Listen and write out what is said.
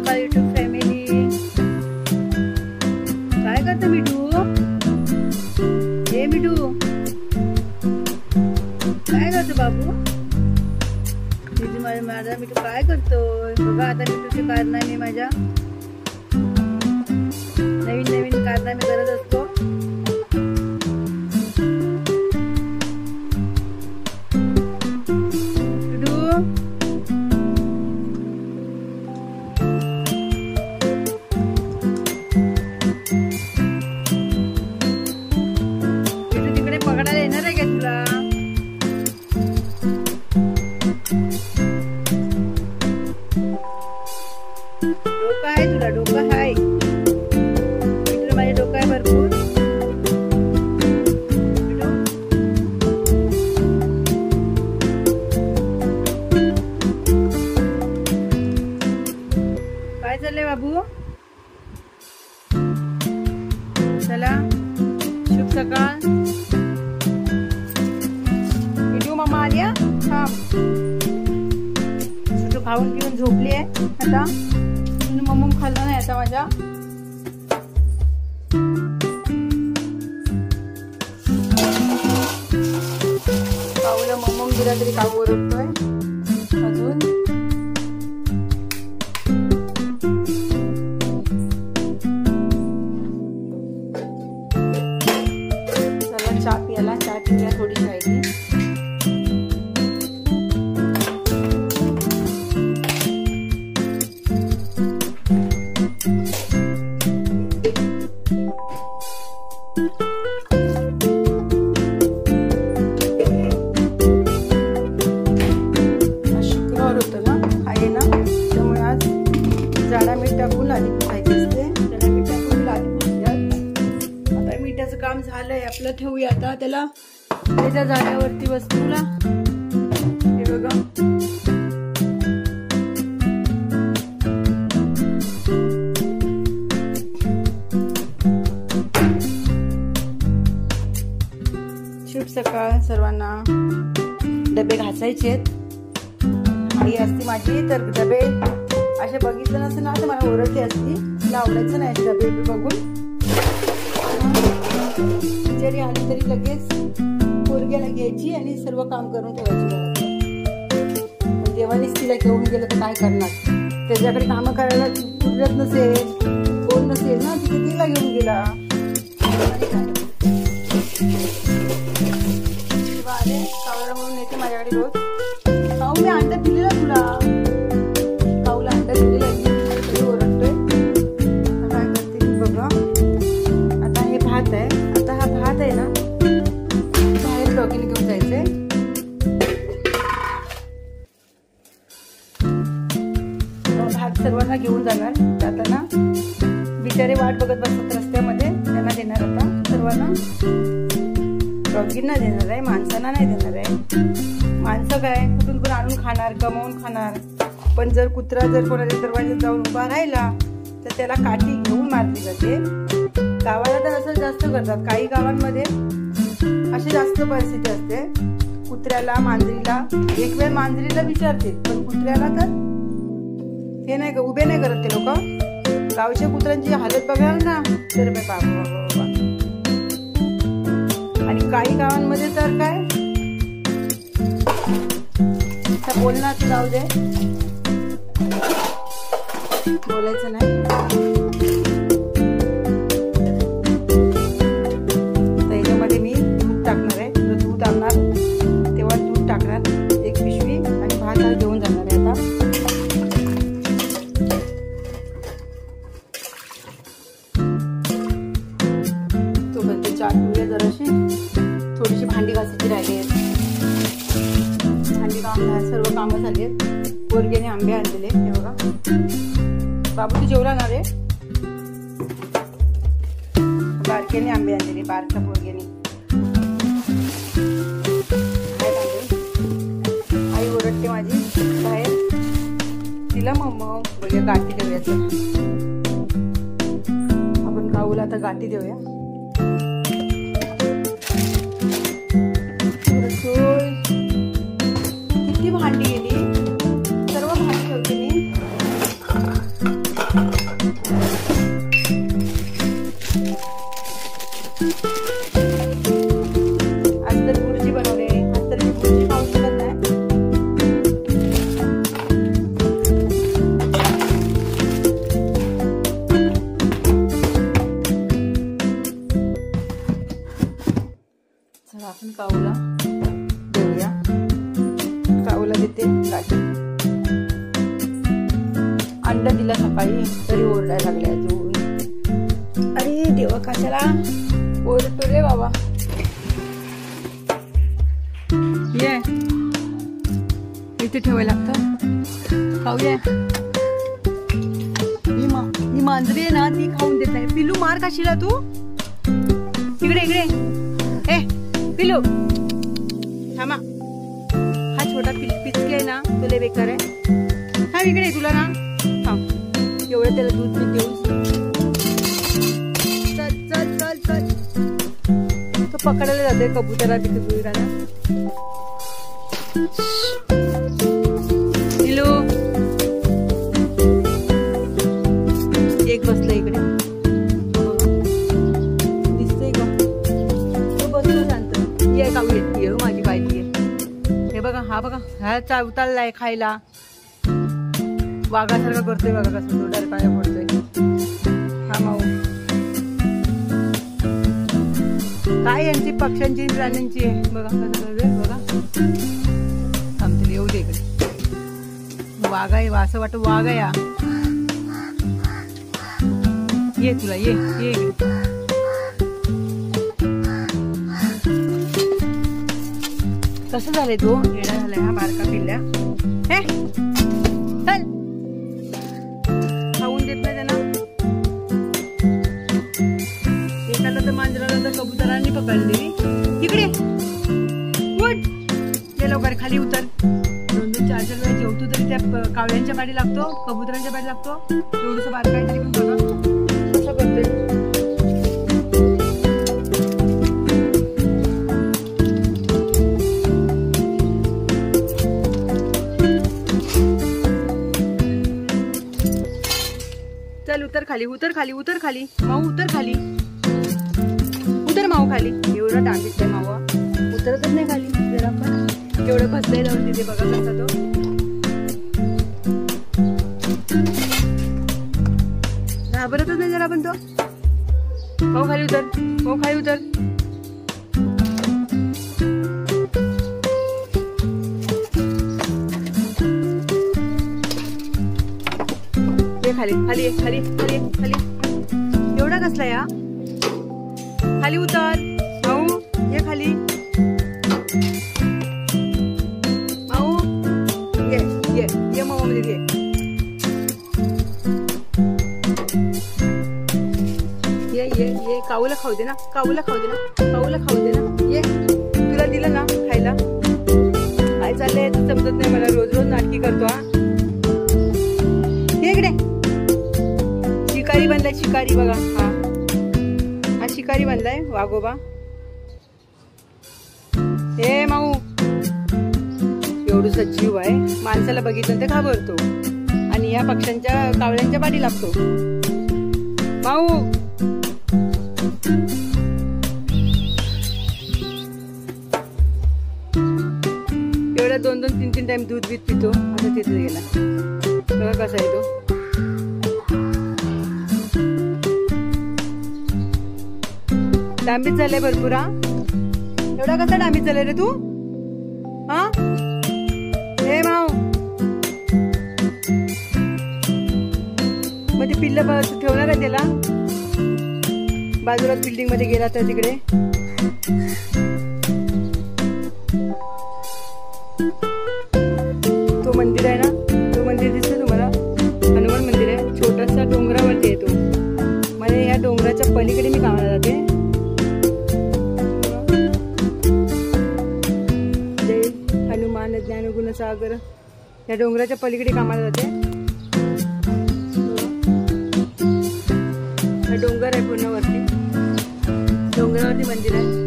सकाळ YouTube family. काय करतो मिठू? हे मिठू काय करतो बाबू? माझा मिठू काय करतोय बघा. आता मिठूचे कारनामे माझ्या नवीन नवीन कारनामे करत असतो. डोका आहे तुला? डोका आहे मित्र, माझे डोका आहे भरपूर. काय चाललंय बाबू? चला शुभ सकाळ. मिठू मम्मा आली. थांब, मिठू खाऊन पिऊन झोपली आहे आता. मम्मा खाल्ला नाही आता माझ्या. काऊला मम्मा दिला तरी काऊ ओरडतोय अजून. चला चहा प्यायला. चहा पिऊया थोडी शायरी. जाडा मीठ टाकून लादी पुसायची असते. जाडा मीठ टाकून लादी पुसल्यात. आता मिठाचं काम झालंय आपलं. ठेवूया आता त्याला त्याच्या जाड्यावरती वस्तूला. हे बघा शुभ सकाळ सर्वांना. डबे घासायचे आहेत. आई असती माझी तर डबे असे बघितलं नसतं ना तर मला ओरडली असती. तिला आवडायचं नाही डबे बघून. जरी आली तरी लगेच पोरग्याला घ्यायची आणि सर्व काम करून ठेवायची. पण देवानीच तिला घेऊन गेलं तर काय करणार? त्याच्याकडे कामं करायला पुरत नसेल, कोण नसेल ना, तिथे तिला घेऊन गेला. कावळा म्हणून येते माझ्याकडे रोज. खाऊ मी अंडा दिलेला तुला. सर्वांना घेऊन जाणार जाताना. बिचारे वाट बघत बसतात रस्त्यामध्ये. त्यांना देणार आता सर्वांना. डॉगींना देणार आहे, माणसांना नाही देणार आहे. माणसं काय कुठून पण आणून खाणार, कमवून खाणार. पण जर कुत्रा जर कोणाच्या दरवाज्यात जाऊन उभा राहिला तर त्याला काठी घेऊन मारली जाते. गावाला तर असं जास्त करतात. काही गावांमध्ये अशी जास्त परिस्थिती असते. कुत्र्याला मांजरीला एक वेळ मांजरीला विचारते पण कुत्र्याला तर हे नाही का, उभे नाही करत ते लोक. गावच्या कुत्र्यांची हालत बघाल ना तर बाबा. आणि काही गावांमध्ये तर काय बोलणार जाऊ दे, बोलायचं नाही. त्याच्यामध्ये मी दूध टाकणार आहे. दूध आणणार तेव्हा दूध टाकणार 1 पिशवी आणि भात घेऊन जाणार आहे आता. जराशी थोडीशी भांडी घासायची राहिली आहेत. भांडी काम सर्व कामं झाली आहेत. पोरग्याने आंबे आणलेले हे बघा. बाबू तू जेवला ना रे? बारक्याने आंबे आणलेले, बारक्या पोरग्याने. आई ओरडते माझी बाहेर. तिला मग बघूया गाठी देऊया. आपण काऊला आता गाठी देऊया. किती भांडी गेली, सर्व भांडी ठेवते मी. देते गाठी. अंडा दिला सकाळी तरी ओरडायला लागल्या अजून. अरे देवा कशाला ओरडतो रे बाबा. ये इथे ठेवायला लागतं. खाऊया. ही मांजरी आहे ना ती खाऊन देत आहे. पिलू मार खाशीला तू. इकडे इकडे. ए पिलू थांबा. हा छोटा पिचकी आहे ना तुला बेकार आहे. थांब इकडे तुला ना थांब. एवढं त्याला दूध दूध देऊन चल चल चल चल. तो पकडायला जाते कबुतरा बिकबुतराला. पिलू एक बसला इकडे दिसतोय का. तो बसलो शांत. ये खाऊ ये माझी काळजी आहे. हे बघा हा बघा हा चावतालाय खायला. वाघासारखा करतोय बघा कसं तो डरकाळ्या पडतोय. हा माऊ काय यांची पक्ष्यांची प्राण्यांची आहे बघा कसं करतोय बघा. थांबते येऊ दे इकडे. वाघ आहे असं वाटत वाघ आहे. ये तुला ये ये कसं झालंय तो येडा झालाय हा बारका पिल्ल्या. हे चल खाऊन देत नाही त्यांना. एकाला तर मांजराला तर कबुतरांनी पकडली. इकडे उठ. ये लवकर खाली उतर. 2-4 वेळा जेवतो तरी त्या कावळ्यांच्या पाठी लागतो कबुतरांच्या पाठी लागतो. एवढंसं बारका आहे तरी पण बघा कसं करतोय. चल उतर खाली उतर खाली उतर खाली. माऊ उतर खाली. उतर माऊ खाली. एवढा डांबीच आहे मावा उतरतच नाही खाली. जरा पण एवढं बसलंय जाऊन तिथे बघा कसा तो. घाबरतच नाही जरा पण तो. माऊ खाली उतर. माऊ खाली उतर. खाली खाली खाली खाली खाली. एवढा कसला या. खाली उतर माऊ. ये खाली माऊ. ये ये ये माऊ मध्ये ये ये ये. काऊला खाऊ दे ना. काऊला खाऊ दे ना. काऊला खाऊ दे ना. ये तुला दिलं ना खायला. काय चाललंय तू समजत नाही मला. रोज रोज नाटकी करतो हा. ये इकडे. शिकारी बनलाय शिकारी बघा. हा शिकारी बनलाय वाघोबा. हे माऊ एवढं सजीव आहे. माणसाला बघितलं तर घाबरतो आणि या पक्ष्यांच्या कावळ्यांच्या पाठी लागतो. माऊ एवढा 2-3 टाइम दूध बीत पितो. आता तिथे गेला बघा कसा आहे तो. डांबीत झालंय भरपूर. हा एवढा कसा डांबीत झालाय रे तू. हा हे माऊ मग ते पिल्ल ठेवणार आहे त्याला. बाजूला बिल्डिंग मध्ये गेला तर तिकडे. तो मंदिर आहे ना. तो मंदिर दिसतं तुम्हाला. हनुमान मंदिर आहे. छोटासा डोंगरावरती आहे तो. मला या डोंगराच्या पलीकडे मी कामाला जाते. हनुमान ज्ञानगुण सागर या डोंगराच्या पलीकडे कामाला जाते. डोंगर आहे पूर्ण वरती. डोंगरावरती मंदिर आहे.